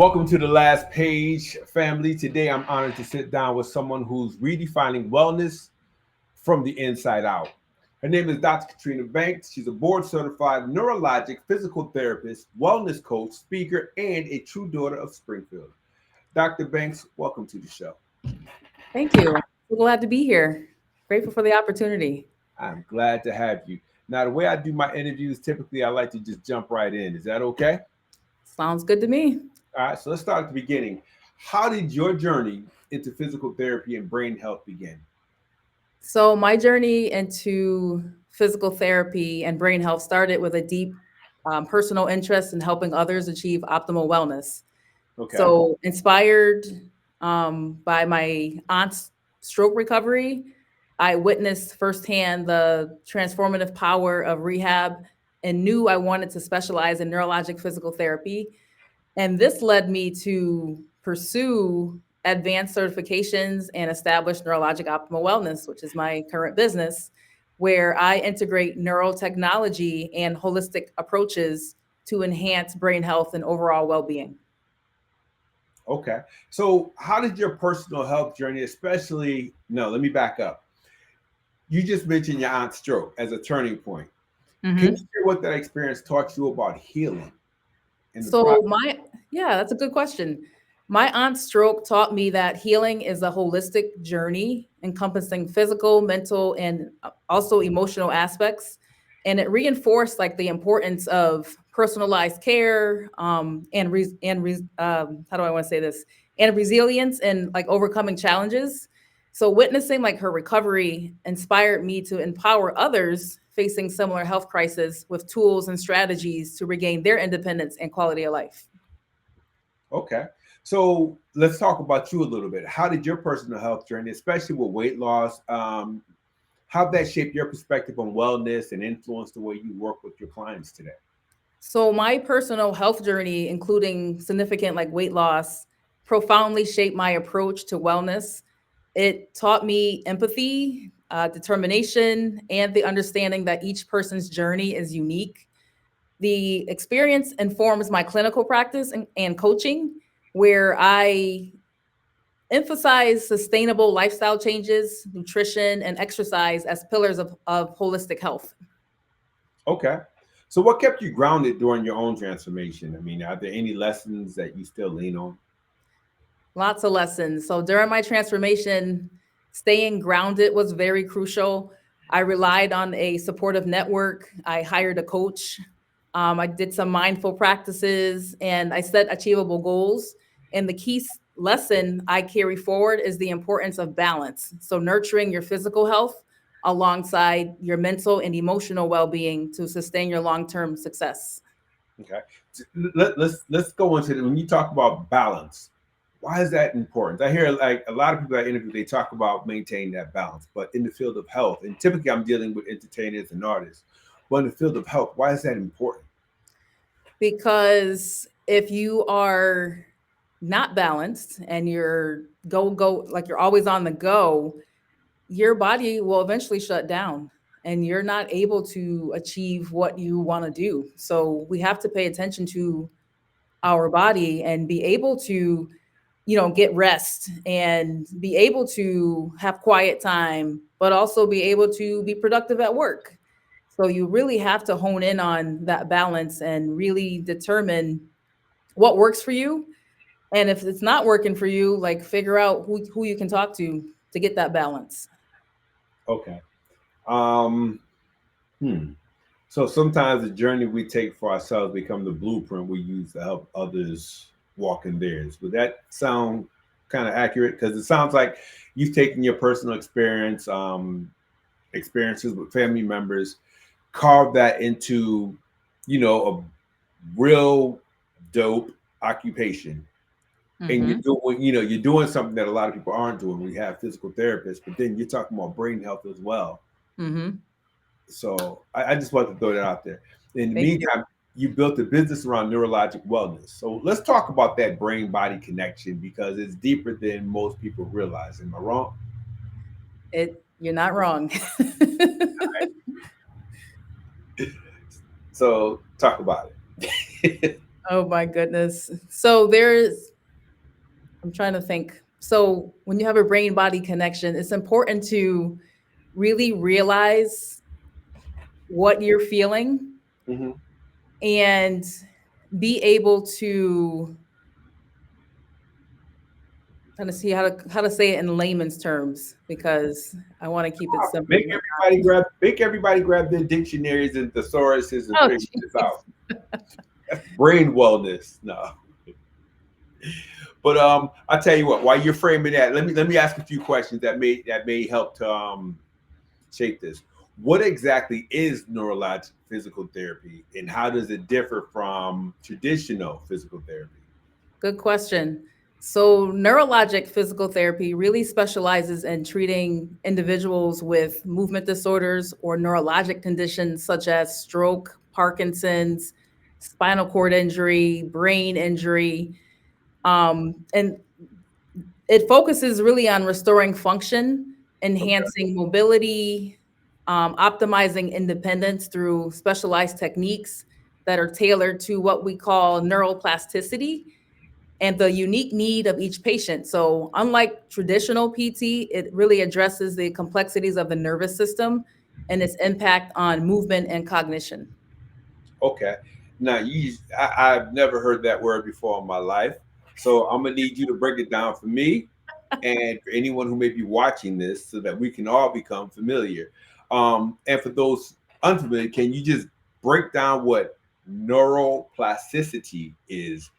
Welcome to the last page, family. Today, I'm honored to sit down with someone who's redefining wellness from the inside out. Her name is Dr. Katrina Banks. She's a board certified neurologic physical therapist, wellness coach, speaker, and a true daughter of Springfield. Dr. Banks, welcome to the show. Thank you. So glad to be here. Grateful for the opportunity. I'm glad to have you. Now, the way I do my interviews, typically I like to just jump right in. Is that okay? Sounds good to me. All right, so let's start at the beginning. How did your journey into physical therapy and brain health begin? So, my journey into physical therapy and brain health started with a deep personal interest in helping others achieve optimal wellness. Okay. So, inspired by my aunt's stroke recovery, I witnessed firsthand the transformative power of rehab and knew I wanted to specialize in neurologic physical therapy. And this led me to pursue advanced certifications and establish Neurologic Optimal Wellness, which is my current business, where I integrate neurotechnology and holistic approaches to enhance brain health and overall well being. Okay. So, how did your personal health journey, especially, no, let me back up. You just mentioned your aunt's stroke as a turning point. Can you Mhm. share what that experience taught you about healing in the process? So, yeah, that's a good question. My aunt's stroke taught me that healing is a holistic journey encompassing physical, mental, and also emotional aspects. And it reinforced like the importance of personalized care how do I want to say this? And resilience and like overcoming challenges. So witnessing like her recovery inspired me to empower others facing similar health crisis with tools and strategies to regain their independence and quality of life. Okay. So, let's talk about you a little bit. How did your personal health journey, especially with weight loss, how that shape your perspective on wellness and influence the way you work with your clients today? So my personal health journey, including significant like weight loss, profoundly shaped my approach to wellness. It taught me empathy, determination, and the understanding that each person's journey is unique. The experience informs my clinical practice and coaching, where I emphasize sustainable lifestyle changes, nutrition, and exercise as pillars of holistic health. Okay. So, what kept you grounded during your own transformation? I mean, are there any lessons that you still lean on? Lots of lessons. So during my transformation, staying grounded was very crucial. I relied on a supportive network. I hired a coach. I did some mindful practices and I set achievable goals. And the key lesson I carry forward is the importance of balance. So nurturing your physical health alongside your mental and emotional well-being to sustain your long-term success. Okay. Let's go into it. When you talk about balance, why is that important? I hear like a lot of people I interview, they talk about maintaining that balance, but in the field of health, and typically I'm dealing with entertainers and artists. But in the field of health, why is that important? Because if you are not balanced and you're go like you're always on the go, your body will eventually shut down and you're not able to achieve what you want to do. So we have to pay attention to our body and be able to, get rest and be able to have quiet time, but also be able to be productive at work. So you really have to hone in on that balance and really determine what works for you. And if it's not working for you, like figure out who you can talk to get that balance. Okay. Um, hmm. So sometimes the journey we take for ourselves become the blueprint we use to help others walk in theirs. Would that sound kind of accurate? Because it sounds like you've taken your personal experiences with family members, carved that into, a real dope occupation. And Hmm. you're doing something that a lot of people aren't doing. We have physical therapists, but then you're talking about brain health as well. Hmm. So I just want to throw that out there. In the Thank you. meantime, you built a business around neurologic wellness. So let's talk about that brain body connection because it's deeper than most people realize. Am I wrong? You're not wrong. So talk about it. Oh my goodness. So I'm trying to think. So when you have a brain body connection, it's important to really realize what you're feeling Hmm. and be able to kind of see how to say it in layman's terms because I want to keep it simple. Make everybody grab their dictionaries and thesauruses and Oh, figure this jeez. out. That's brain wellness. No. But I tell you what, while you're framing that, let me ask a few questions that may help to shape this. What exactly is neurologic physical therapy, and how does it differ from traditional physical therapy? Good question. So, neurologic physical therapy really specializes in treating individuals with movement disorders or neurologic conditions such as stroke, Parkinson's, spinal cord injury, brain injury. And it focuses really on restoring function, Okay. enhancing mobility, optimizing independence through specialized techniques that are tailored to what we call neuroplasticity and the unique need of each patient. So, unlike traditional PT, it really addresses the complexities of the nervous system and its impact on movement and cognition. Okay. Now I've never heard that word before in my life. So I'm gonna need you to break it down for me and for anyone who may be watching this so that we can all become familiar. And for those unfamiliar, can you just break down what neuroplasticity is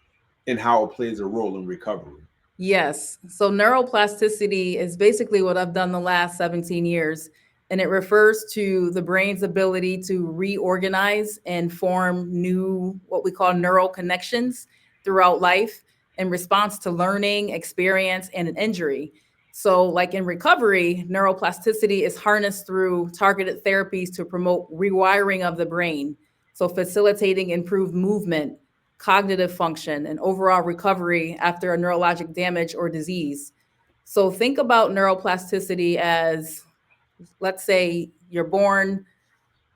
and how it plays a role in recovery? Yes. So neuroplasticity is basically what I've done the last 17 years. And it refers to the brain's ability to reorganize and form new, what we call neural connections throughout life in response to learning, experience, and an injury. So, like in recovery, neuroplasticity is harnessed through targeted therapies to promote rewiring of the brain. So, facilitating improved movement, cognitive function, and overall recovery after a neurologic damage or disease. So think about neuroplasticity as, let's say you're born,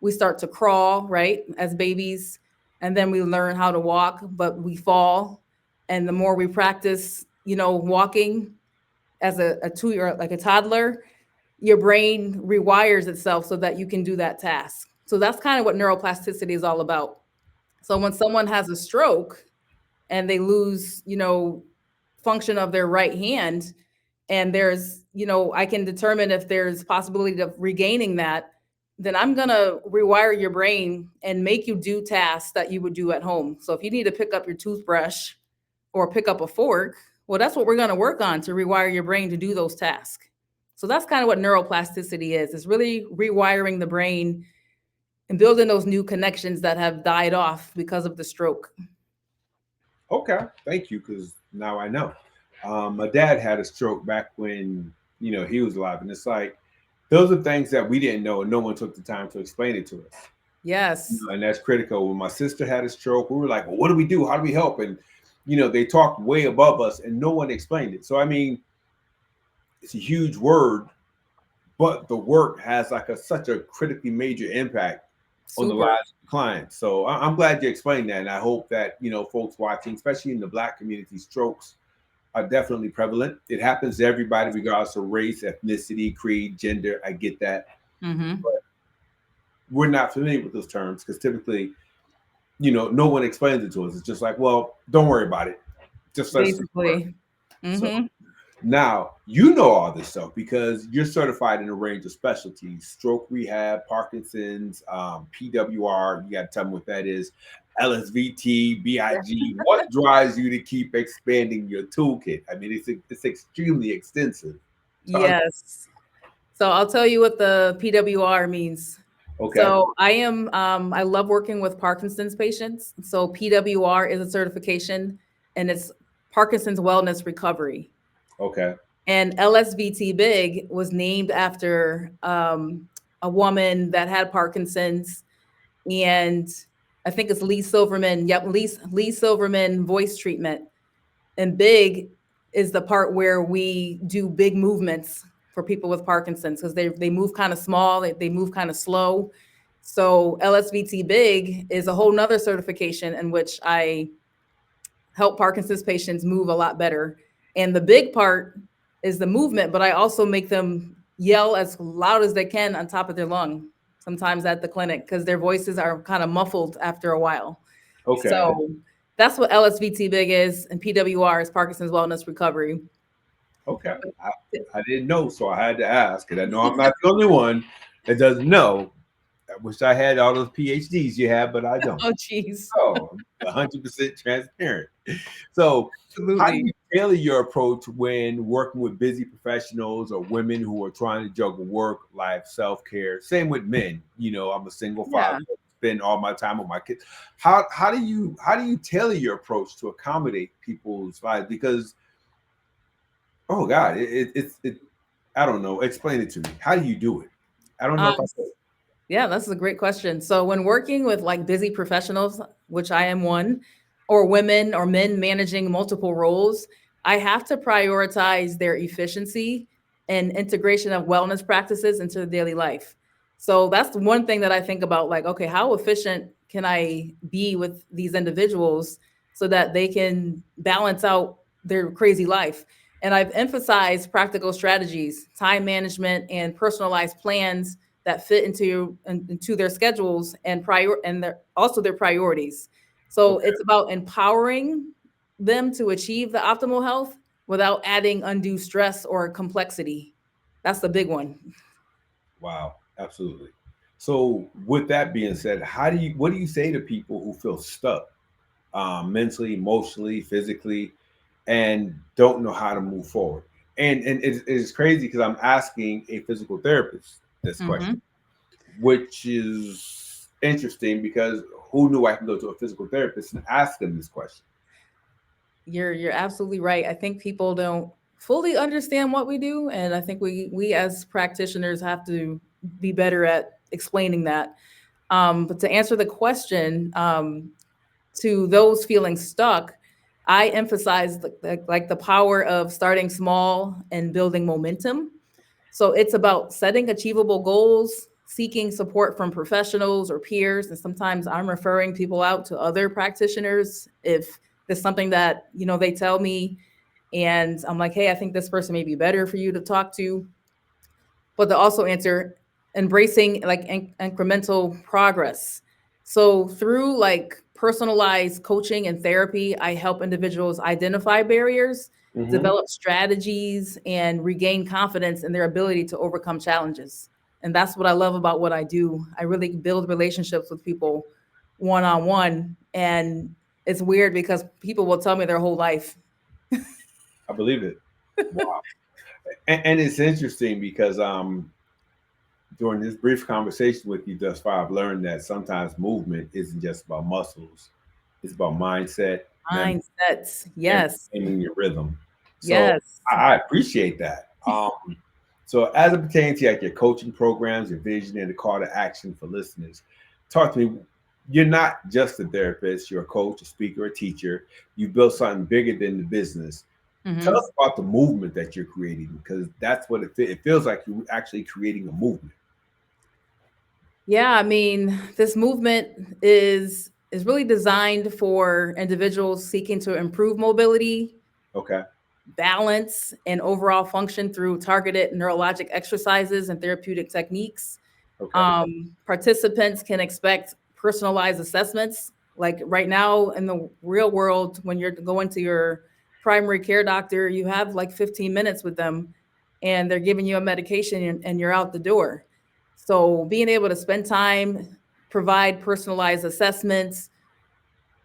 we start to crawl, right, as babies, and then we learn how to walk, but we fall. And the more we practice, walking as a 2 year, like a toddler, your brain rewires itself so that you can do that task. So that's kind of what neuroplasticity is all about. So when someone has a stroke, and they lose, function of their right hand, and I can determine if there's possibility of regaining that, then I'm going to rewire your brain and make you do tasks that you would do at home. So if you need to pick up your toothbrush or pick up a fork, well, that's what we're going to work on to rewire your brain to do those tasks. So that's kind of what neuroplasticity is. It's really rewiring the brain and building those new connections that have died off because of the stroke. Okay, thank you, because now I know. My dad had a stroke back when he was alive, and it's like those are things that we didn't know, and no one took the time to explain it to us. Yes. And that's critical. When my sister had a stroke, we were like, "Well, what do we do? How do we help?" And they talked way above us, and no one explained it. So I mean, it's a huge word, but the work has like such a critically major impact on the Super. lives of clients. So I'm glad you explained that, and I hope that folks watching, especially in the Black community, strokes are definitely prevalent. It happens to everybody, regardless of race, ethnicity, creed, gender. I get that. Hmm. But we're not familiar with those terms because typically, no one explains it to us. It's just like, well, don't worry about it. Just let us do the work. Basically. So Hmm. now you know all this stuff because you're certified in a range of specialties: stroke rehab, Parkinson's, PWR. You got to tell me what that is. LSVT, BIG. What drives you to keep expanding your toolkit? I mean, it's extremely extensive. Yes. So I'll tell you what the PWR means. Okay, So I love working with Parkinson's patients. So PWR is a certification and it's Parkinson's Wellness Recovery. okay, And LSVT Big was named after a woman that had Parkinson's, and I think it's Lee Silverman. Yep, Lee Silverman voice treatment. And big is the part where we do big movements for people with Parkinson's because they move kind of small, they move kind of slow. So LSVT big is a whole nother certification in which I help Parkinson's patients move a lot better. And the big part is the movement, but I also make them yell as loud as they can on top of their lung, sometimes at the clinic, because their voices are kind of muffled after a while. Okay. So that's what LSVT big is, and PWR is Parkinson's Wellness Recovery. Okay. I didn't know, so I had to ask. And I know I'm not the only one that doesn't know. I wish I had all those PhDs you have, but I don't. Oh, geez. So 100% transparent. So, how do you Absolutely. tailor your approach when working with busy professionals or women who are trying to juggle work, life, self care? Same with men. I'm a single father, Yeah. spend all my time with my kids. How do you tailor your approach to accommodate people's lives? Because oh God, it I don't know. Explain it to me. How do you do it? I don't know Um, if I could. Yeah, that's a great question. So when working with like busy professionals, which I am one, or women or men managing multiple roles, I have to prioritize their efficiency and integration of wellness practices into their daily life. So that's one thing that I think about, like, okay, how efficient can I be with these individuals so that they can balance out their crazy life? And I've emphasized practical strategies, time management, and personalized plans that fit into their schedules and also their priorities. So Okay. it's about empowering them to achieve the optimal health without adding undue stress or complexity. That's the big one. Wow. Absolutely. So, with that being said, what do you say to people who feel stuck, mentally, emotionally, physically, and don't know how to move forward? And it's crazy because I'm asking a physical therapist this question, Mhm. which is interesting because who knew I can go to a physical therapist and ask them this question? You're absolutely right. I think people don't fully understand what we do, and I think we as practitioners have to be better at explaining that. But to answer the question, to those feeling stuck, I emphasize like the power of starting small and building momentum. So it's about setting achievable goals, seeking support from professionals or peers, and sometimes I'm referring people out to other practitioners if there's something that they tell me, and I'm like, hey, I think this person may be better for you to talk to. But to also answer, embracing like incremental progress. So through like personalized coaching and therapy, I help individuals identify barriers, Hmm. develop strategies, and regain confidence in their ability to overcome challenges. And that's what I love about what I do. I really build relationships with people one on one. And it's weird because people will tell me their whole life. I believe it. Wow. And it's interesting because during this brief conversation with you thus far, I've learned that sometimes movement isn't just about muscles; it's about mindset, memory, Mindsets. and Yes. maintaining your rhythm. So Yes. I appreciate that. So as it pertains to like your coaching programs, your vision, and the call to action for listeners, talk to me. You're not just a therapist; you're a coach, a speaker, a teacher. You built something bigger than the business. Tell Mhm. us about the movement that you're creating because that's what it feels like. You're actually creating a movement. Yeah, I mean, this movement is really designed for individuals seeking to improve mobility, Okay. balance, and overall function through targeted neurologic exercises and therapeutic techniques. Okay. Participants can expect personalized assessments. Like right now in the real world, when you're going to your primary care doctor, you have like 15 minutes with them and they're giving you a medication and you're out the door. So being able to spend time, provide personalized assessments,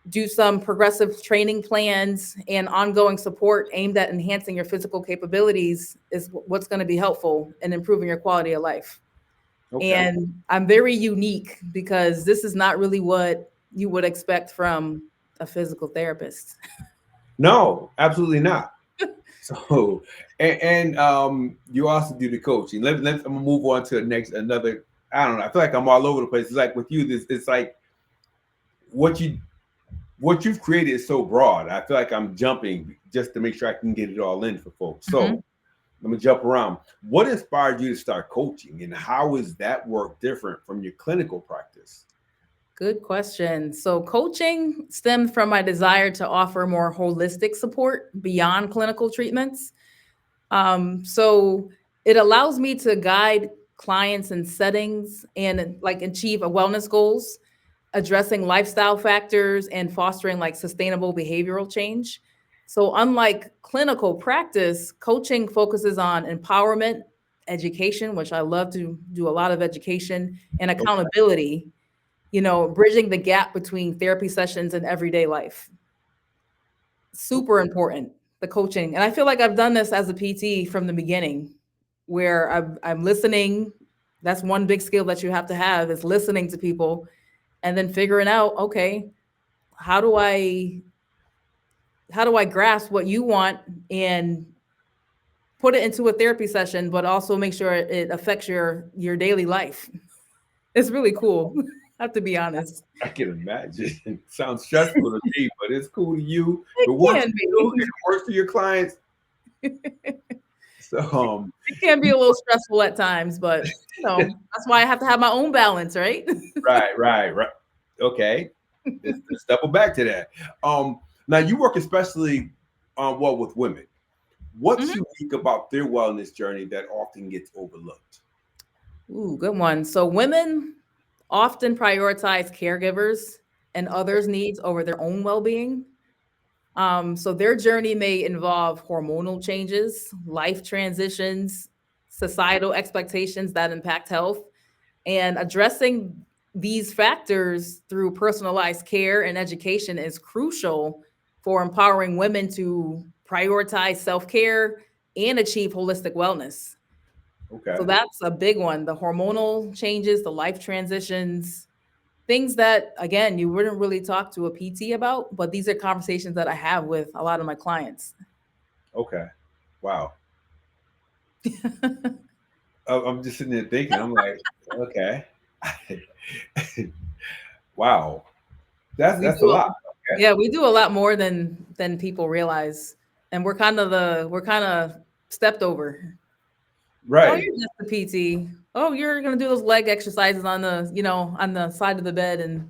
do some progressive training plans and ongoing support aimed at enhancing your physical capabilities is what's going to be helpful in improving your quality of life. Okay. And I'm very unique because this is not really what you would expect from a physical therapist. No, absolutely not. So, and you also do the coaching. I'm gonna move on to the next another. I don't know. I feel like I'm all over the place. It's like with you, this it's like what you what you've created is so broad. I feel like I'm jumping just to make sure I can get it all in for folks. So Mhm. let me jump around. What inspired you to start coaching, and how is that work different from your clinical practice? Good question. So, coaching stemmed from my desire to offer more holistic support beyond clinical treatments. So, it allows me to guide clients in settings and like achieve a wellness goals, addressing lifestyle factors and fostering like sustainable behavioral change. So, unlike clinical practice, coaching focuses on empowerment, education, which I love to do a lot of education, and Okay. accountability, bridging the gap between therapy sessions and everyday life. Super Okay. important, the coaching. And I feel like I've done this as a PT from the beginning, where I'm listening. That's one big skill that you have to have is listening to people and then figuring out, okay, how do I how do I grasp what you want and put it into a therapy session, but also make sure it affects your daily life. It's really cool. I have to be honest. I can imagine. Sounds stressful to me, but it's cool to you. If It it works can for you and be. it works for your clients. So, It can be a little stressful at times, but that's why I have to have my own balance, right? right. Okay. Let's double back to that. Now you work especially well with women. What's Mhm. unique about their wellness journey that often gets overlooked? Ooh, good one. So women often prioritize caregivers and others' needs over their own well-being. So their journey may involve hormonal changes, life transitions, societal expectations that impact health, and addressing these factors through personalized care and education is crucial for empowering women to prioritize self-care and achieve holistic wellness. So Okay. that's a big one. The hormonal changes, the life transitions, things that again you wouldn't really talk to a PT about, but these are conversations that I have with a lot of my clients. Okay. Wow. I'm just sitting there thinking. I'm like, okay. Wow. That's We that's a do lot. Okay. Yeah, we do a lot more than people realize. And we're kind of stepped over. Oh, Right. you're just a PT. Oh, you're gonna do those leg exercises on on the side of the bed and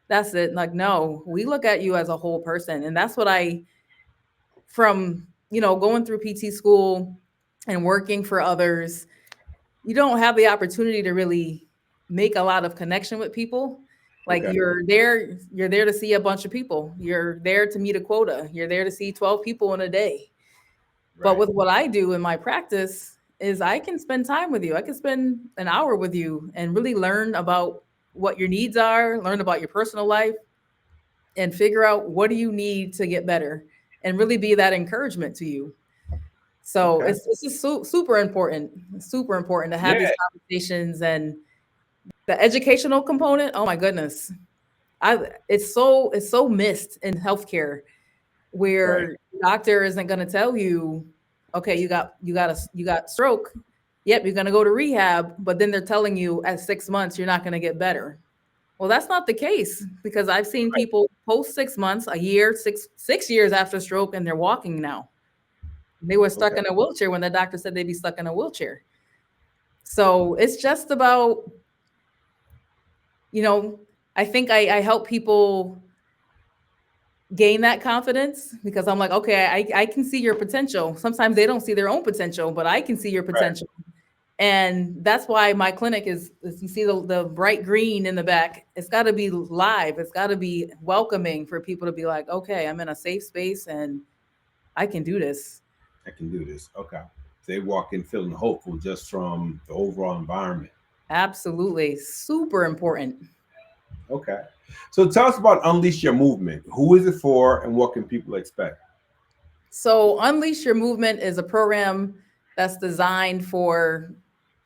that's it. Like, no, we look at you as a whole person. And that's what I from, going through PT school and working for others, you don't have the opportunity to really make a lot of connection with people. Like Okay. you're there to see a bunch of people. You're there to meet a quota. You're there to see 12 people in a day. But Right. with what I do in my practice is I can spend time with you. I can spend an hour with you and really learn about what your needs are, learn about your personal life, and figure out what do you need to get better and really be that encouragement to you. So Okay. it's just super important to have these Yeah. conversations and the educational component. Oh my goodness, I it's so missed in healthcare Right. where the doctor isn't going to tell you, okay, you got stroke. Yep, you're going to go to rehab, but then they're telling you at 6 months you're not going to get better. Well, that's not the case because I've seen Right. people post 6 months, a year, 6 years after stroke, and they're walking now. They were stuck Okay. in a wheelchair when the doctor said they'd be stuck in a wheelchair. So it's just about, you know, I think I help people gain that confidence because I'm like, okay, I can see your potential. Sometimes they don't see their own potential, but I can see your Right. potential. And that's why my clinic is you see the bright green in the back. It's got to be live. It's got to be welcoming for people to be like, okay, I'm in a safe space and I can do this. I can do this. Okay. They walk in feeling hopeful just from the overall environment. Absolutely. Super important. Okay. So tell us about Unleash Your Movement. Who is it for and what can people expect? So, Unleash Your Movement is a program that's designed for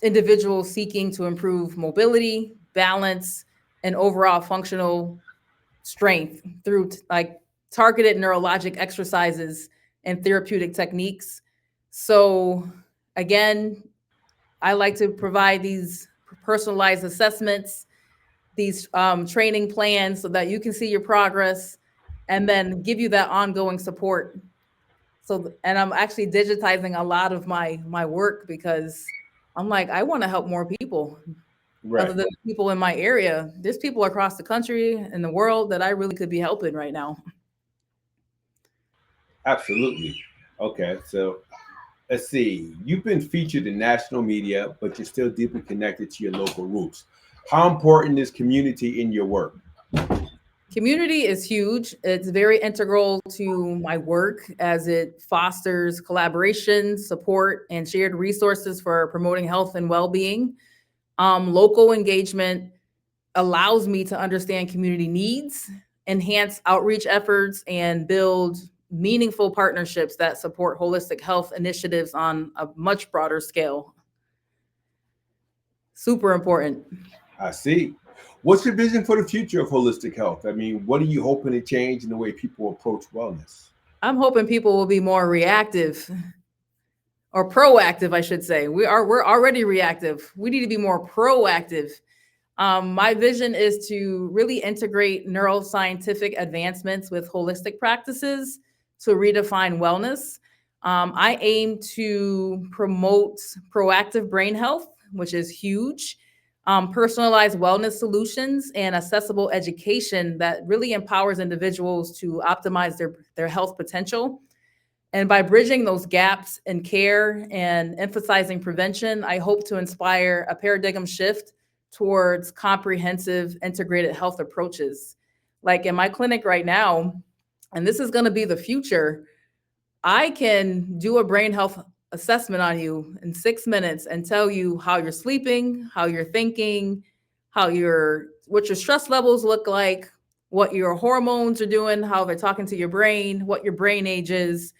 individuals seeking to improve mobility, balance, and overall functional strength through like targeted neurologic exercises and therapeutic techniques. So, again, I like to provide these personalized assessments, these training plans so that you can see your progress and then give you that ongoing support. So, and I'm actually digitizing a lot of my work because I'm like, I want to help more people. other Right. than the people in my area. There's people across the country and the world that I really could be helping right now. Absolutely. Okay. So let's see. You've been featured in national media, but you're still deeply connected to your local roots. How important is community in your work? Community is huge. It's very integral to my work as it fosters collaboration, support, and shared resources for promoting health and well being. Local engagement allows me to understand community needs, enhance outreach efforts, and build meaningful partnerships that support holistic health initiatives on a much broader scale. Super important. I see. What's your vision for the future of holistic health? I mean, what are you hoping to change in the way people approach wellness? I'm hoping people will be more reactive or proactive, I should say. We're already reactive. We need to be more proactive. My vision is to really integrate neuroscientific advancements with holistic practices to redefine wellness. I aim to promote proactive brain health, which is huge, personalized wellness solutions, and accessible education that really empowers individuals to optimize their health potential. And by bridging those gaps in care and emphasizing prevention, I hope to inspire a paradigm shift towards comprehensive integrated health approaches. Like in my clinic right now, and this is going to be the future, I can do a brain health assessment on you in 6 minutes and tell you how you're sleeping, how you're thinking, what your stress levels look like, what your hormones are doing, how they're talking to your brain, what your brain age is.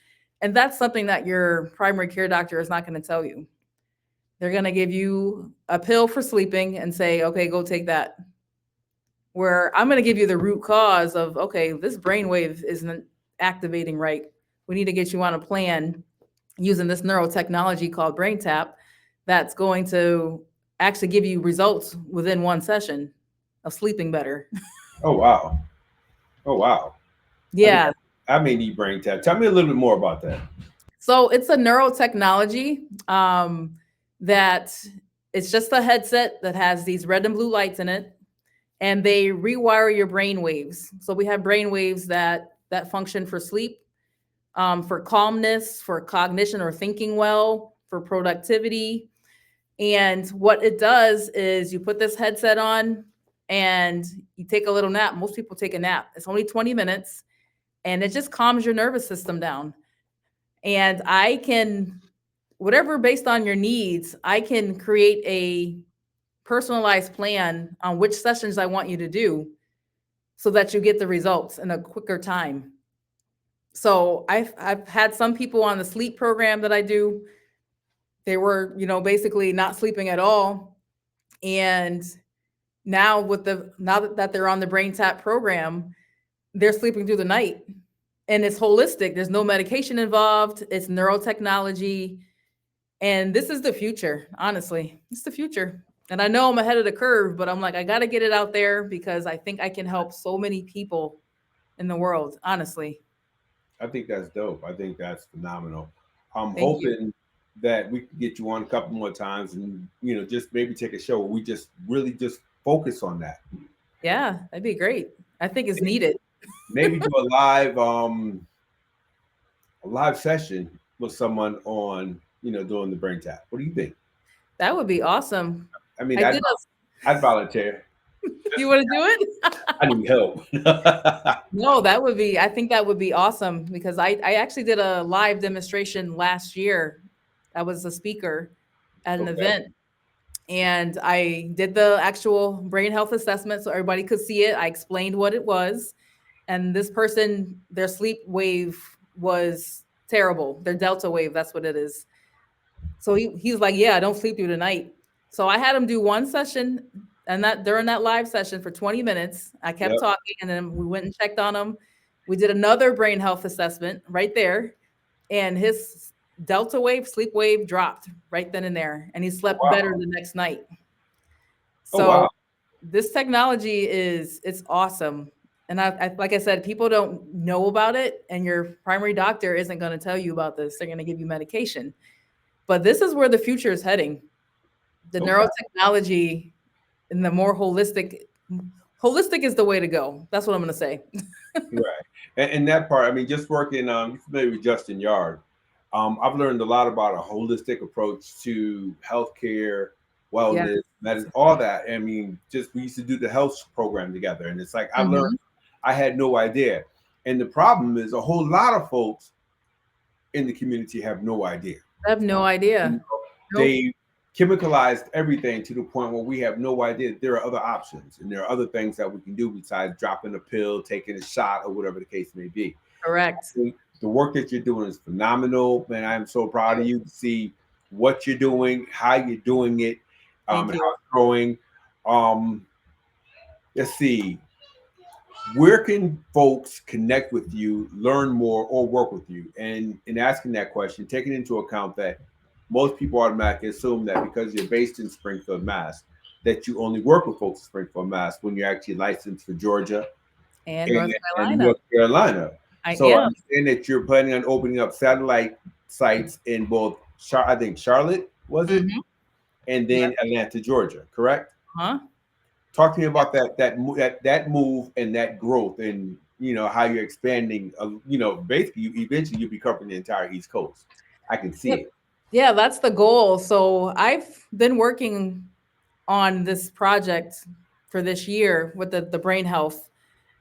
And that's something that your primary care doctor is not going to tell you. They're going to give you a pill for sleeping and say, okay, go take that. Where I'm going to give you the root cause of, okay, this brainwave isn't activating right. We need to get you on a plan using this neurotechnology called Brain Tap that's going to actually give you results within one session of sleeping better. Oh wow. Oh wow. I think Yeah. I may need brain tap. Tell me a little bit more about that. So it's a neurotechnology that it's just a headset that has these red and blue lights in it, and they rewire your brain waves. So we have brain waves that function for sleep, for calmness, for cognition or thinking well, for productivity. And what it does is you put this headset on and you take a little nap. Most people take a nap. It's only 20 minutes and it just calms your nervous system down. And I can, whatever based on your needs, I can create a personalized plan on which sessions I want you to do so that you get the results in a quicker time. So I've had some people on the sleep program that I do. They were, basically not sleeping at all. And now that they're on the Brain Tap program, they're sleeping through the night. And it's holistic. There's no medication involved. It's neurotechnology. And this is the future, honestly. It's the future. And I know I'm ahead of the curve, but I'm like, I got to get it out there because I think I can help so many people in the world, honestly. I think that's dope. I think that's phenomenal. I'm Thank you. hoping that we can get you on a couple more times and just maybe take a show where we just really just focus on that. Yeah, that'd be great. I think it's needed. Maybe do a live session with someone on doing the brain tap. What do you think? That would be awesome. I mean, I I'd, did a, I'd volunteer. you want to do it? I need help. No, I think that would be awesome because I actually did a live demonstration last year. I was a speaker at an Okay. event and I did the actual brain health assessment so everybody could see it. I explained what it was. And this person, their sleep wave was terrible. Their delta wave, that's what it is. So he's like, yeah, I don't sleep through the night. So I had him do one session, and that during that live session for 20 minutes, I kept Yep. talking, and then we went and checked on him. We did another brain health assessment right there, and his delta wave, sleep wave dropped right then and there, and he Oh slept better wow. the next night. Oh So wow. this technology it's awesome. And like I said, people don't know about it, and your primary doctor isn't going to tell you about this. They're going to give you medication. But this is where the future is heading. The Okay. neurotechnology, and the more holistic is the way to go. That's what I'm going to say. Right. And that part, I mean, just working, you're familiar with Justin Yard. I've learned a lot about a holistic approach to healthcare, Yeah. wellness, medicine, all that. I mean, just we used to do the health program together. And it's like I learned, Hmm. I had no idea. And the problem is a whole lot of folks in the community have no idea. I have no You know, idea. Nope. they chemicalized everything to the point where we have no idea there are other options and there are other things that we can do besides dropping a pill, taking a shot, or whatever the case may be. Correct. The work that you're doing is phenomenal, man. I'm so proud of you to see what you're doing, how you're doing it, Thank and you. how it's growing. Um, let's see, where can folks connect with you, learn more, or work with you? And in asking that question, taking into account that most people automatically assume that because you're based in Springfield, Mass, that you only work with folks in Springfield, Mass, when you're actually licensed for Georgia And and, North and Carolina. North Carolina. I So I am. understand that you're planning on opening up satellite sites in both, I think Charlotte was it, Hmm. and Yeah. then Atlanta, Georgia. Correct? Huh? Talk to me about that move and that growth, and how you're expanding. Basically, eventually you'll be covering the entire East Coast. I can see Yep. it. Yeah, that's the goal. So I've been working on this project for this year with the brain health.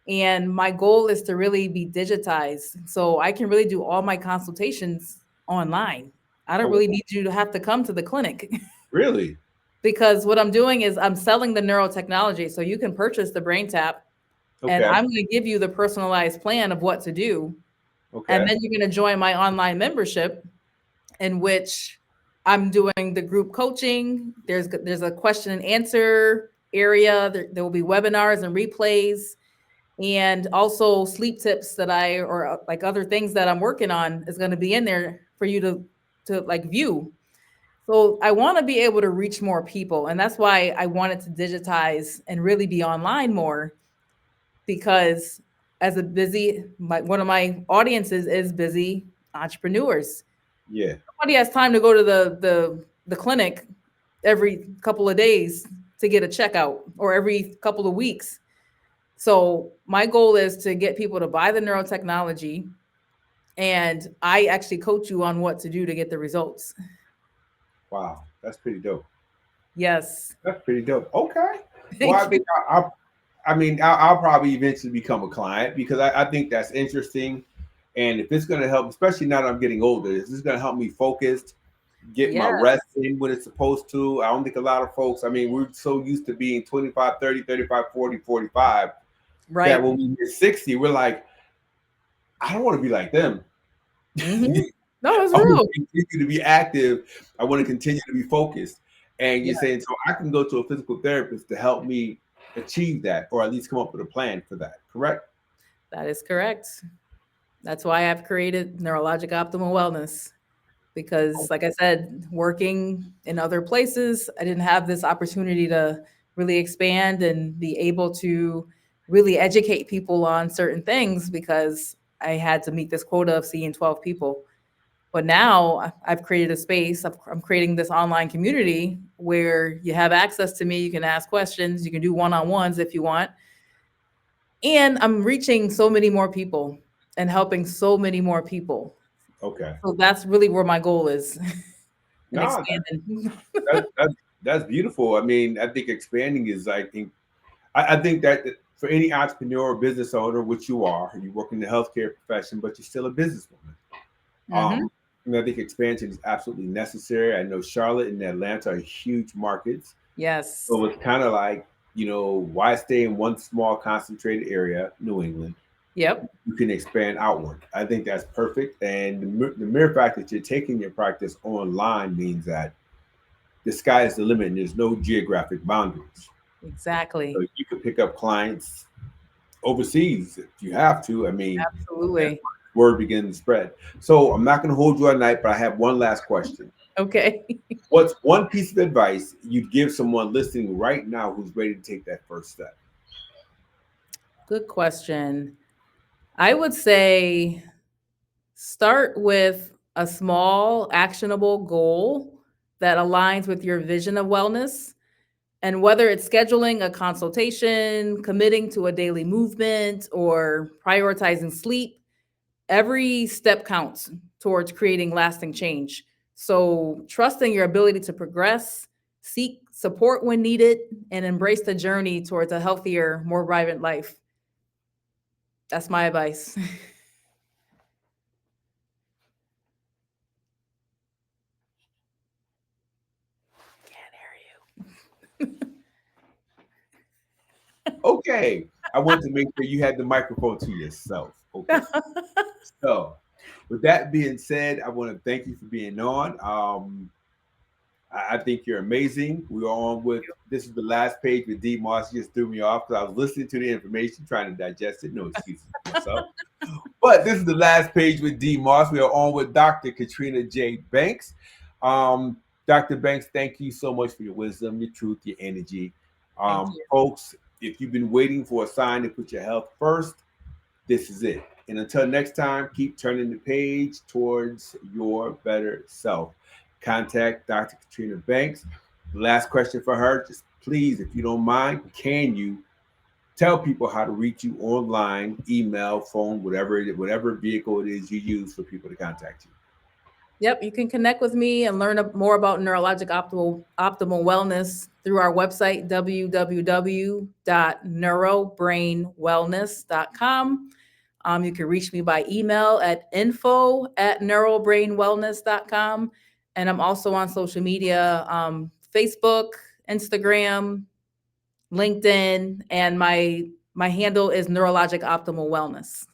And my goal is to really be digitized. So I can really do all my consultations online. I don't Oh, really need you to have to come to the clinic really? because what I'm doing is I'm selling the neurotechnology. So you can purchase the brain tap and Okay. I'm going to give you the personalized plan of what to do. And Okay. then you're going to join my online membership in which I'm doing the group coaching. There's a question and answer area. There will be webinars and replays, and also sleep tips that like other things that I'm working on is going to be in there for you to like view. So I want to be able to reach more people, and that's why I wanted to digitize and really be online more because as a busy one of my audiences is busy entrepreneurs. Yeah. Nobody has time to go to the clinic every couple of days to get a checkout or every couple of weeks. So my goal is to get people to buy the neurotechnology, and I actually coach you on what to do to get the results. Wow. That's pretty dope. Yes. That's pretty dope. Okay. Well, Thank I you. think I mean, I'll probably eventually become a client because I think that's interesting. And if it's going to help, especially now that I'm getting older, if it's going to help me focus, get my rest Yes. in when it's supposed to. I don't think a lot of folks, I mean, we're so used to being 25, 30, 35, 40, 45 that Right. when we hit 60, we're like, I don't want to be like them. Hmm. No, it's I want real. to continue to be active. I want to continue to be focused. And Yeah, you're saying, so I can go to a physical therapist to help me achieve that or at least come up with a plan for that. Correct? that is correct. That's why I've created Neurologic Optimal Wellness because, like I said, working in other places, I didn't have this opportunity to really expand and be able to really educate people on certain things because I had to meet this quota of seeing 12 people. But now I've created a space, I'm creating this online community where you have access to me. You can ask questions, you can do one on ones if you want. And I'm reaching so many more people and helping so many more people. Okay. So that's really where my goal is and No, expanding. that's beautiful. I mean, I think expanding is, I think that for any entrepreneur or business owner, which you are, you work in the healthcare profession, but you're still a businesswoman. Hmm. I think expansion is absolutely necessary. I know Charlotte and Atlanta are huge markets. Yes. So it's kind of like, why stay in one small concentrated area, New England? Yep. You can expand outward. I think that's perfect. And the mere fact that you're taking your practice online means that the sky is the limit and there's no geographic boundaries. So Exactly. you could pick up clients overseas if you have to. I mean, that's Absolutely. where word begins to spread. So I'm not going to hold you at night, but I have one last question. Okay. What's one piece of advice you'd give someone listening right now who's ready to take that first step? Good question. I would say start with a small, actionable goal that aligns with your vision of wellness. And whether it's scheduling a consultation, committing to a daily movement, or prioritizing sleep, every step counts towards creating lasting change. So, trusting your ability to progress, seek support when needed, and embrace the journey towards a healthier, more vibrant life. That's my advice. Can't hear Okay. I want to make sure you had the microphone to yourself. Okay. you. So, with that being said, I want to thank you for being on. I think you're amazing. We are on with this is the last page with wDMoss. You just threw me off because I was listening to the information, trying to digest it. No excuses for myself. But this is the last page with wDMoss. We are on with Dr. Katrina J. Banks. Dr. Banks, thank you so much for your wisdom, your truth, your energy. Thank you. Folks, if you've been waiting for a sign to put your health first, this is it. And until next time, keep turning the page towards your better self. Contact Dr. Katrina Banks. Last question for her, just please, if you don't mind, can you tell people how to reach you online, email, phone, whatever vehicle it is you use for people to contact you? Yep, you can connect with me and learn more about neurologic optimal wellness through our website, www.neurobrainwellness.com. You can reach me by email at info@neurobrainwellness.com. And I'm also on social media, Facebook, Instagram, LinkedIn, and my handle is Neurologic Optimal Wellness.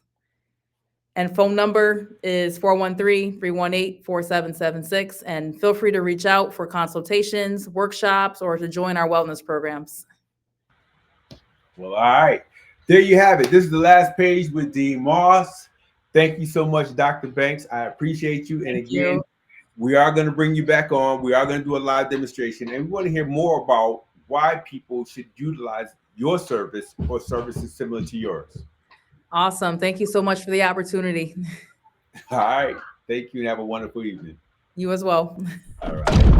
And phone number is 413-318-4776. And feel free to reach out for consultations, workshops, or to join our wellness programs. Well, all right. There you have it. This is the last page with wDMoss. Thank you so much, Dr. Banks. I appreciate you. And Thank again, you. we are going to bring you back on. We are going to do a live demonstration. And we want to hear more about why people should utilize your service or services similar to yours. Awesome. Thank you so much for the opportunity. All right. Thank you and have a wonderful evening. You as well. All right.